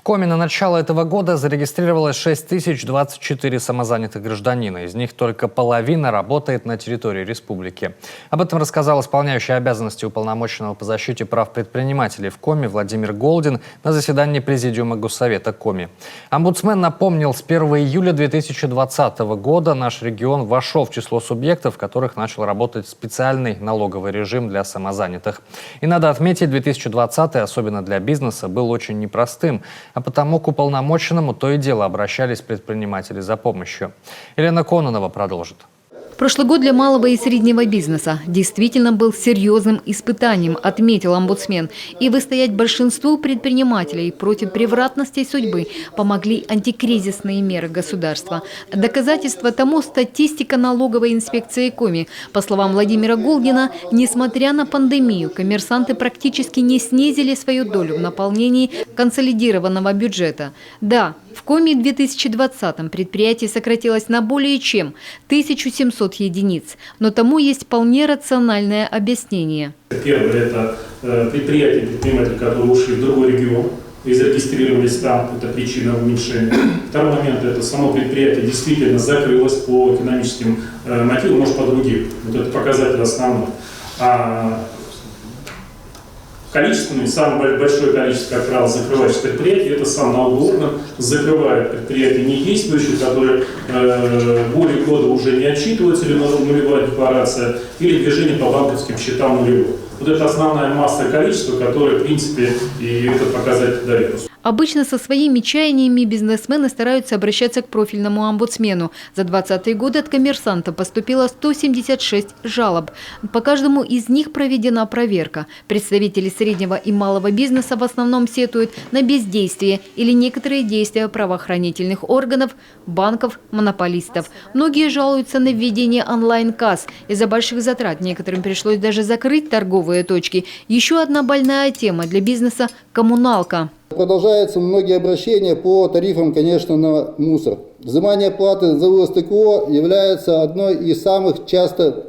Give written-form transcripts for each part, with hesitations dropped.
Коми на начало этого года зарегистрировалось 6024 самозанятых гражданина. Из них только половина работает на территории республики. Об этом рассказал исполняющий обязанности уполномоченного по защите прав предпринимателей в Коми Владимир Голдин на заседании Президиума Госсовета Коми. Омбудсмен напомнил, с 1 июля 2020 года наш регион вошел в число субъектов, в которых начал работать специальный налоговый режим для самозанятых. И надо отметить, 2020, особенно для бизнеса, был очень непростым. А потому к уполномоченному то и дело обращались предприниматели за помощью. Елена Кононова продолжит. Прошлый год для малого и среднего бизнеса действительно был серьезным испытанием, отметил омбудсмен. И выстоять большинству предпринимателей против превратностей судьбы помогли антикризисные меры государства. Доказательство тому статистика налоговой инспекции Коми. По словам Владимира Голдина, несмотря на пандемию, коммерсанты практически не снизили свою долю в наполнении консолидированного бюджета. Да, в Коми в 2020-м предприятие сократилось на более чем 1700 единиц, но тому есть вполне рациональное объяснение. Первое – это предприятия, которые ушли в другой регион и зарегистрировались там, это причина уменьшения. Второй момент – это само предприятие действительно закрылось по экономическим мотивам, может, по другим. Вот это показатель основной. Количественное, самое большое количество, как правило, закрывающих предприятий, это сам налоговый орган закрывает предприятия недействующие, которые более года уже не отчитываются, или нулевая декларация, или движение по банковским счетам нулевое. Вот это основная масса количества, которое, в принципе, и этот показатель дает. Обычно со своими чаяниями бизнесмены стараются обращаться к профильному омбудсмену. За 2020 год от коммерсанта поступило 176 жалоб. По каждому из них проведена проверка. Представители среднего и малого бизнеса в основном сетуют на бездействие или некоторые действия правоохранительных органов, банков, монополистов. Многие жалуются на введение онлайн-касс. Из-за больших затрат некоторым пришлось даже закрыть торговые точки. Еще одна больная тема для бизнеса – коммуналка. Продолжаются многие обращения по тарифам, конечно, на мусор. Взимание платы за вывоз ТКО является одной из самых часто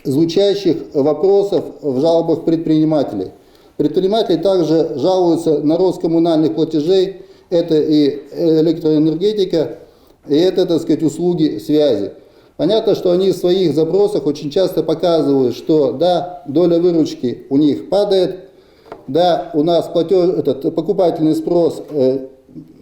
звучащих вопросов в жалобах предпринимателей. Предприниматели также жалуются на рост коммунальных платежей, это и электроэнергетика, и это, так сказать, услуги связи. Понятно, что они в своих запросах очень часто показывают, что да, доля выручки у них падает, да, у нас покупательный спрос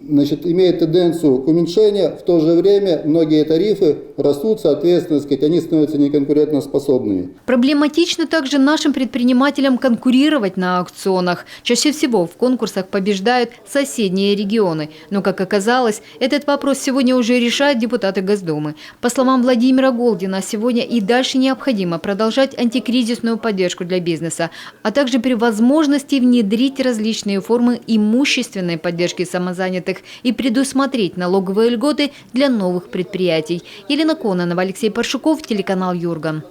имеет тенденцию к уменьшению, в то же время многие тарифы растут, соответственно, они становятся неконкурентоспособными. Проблематично также нашим предпринимателям конкурировать на аукционах. Чаще всего в конкурсах побеждают соседние регионы. Но, как оказалось, этот вопрос сегодня уже решают депутаты Госдумы. По словам Владимира Голдина, сегодня и дальше необходимо продолжать антикризисную поддержку для бизнеса, а также при возможности внедрить различные формы имущественной поддержки самозанятых и предусмотреть налоговые льготы для новых предприятий. Елена Кононова, Алексей Паршуков, телеканал Юрган.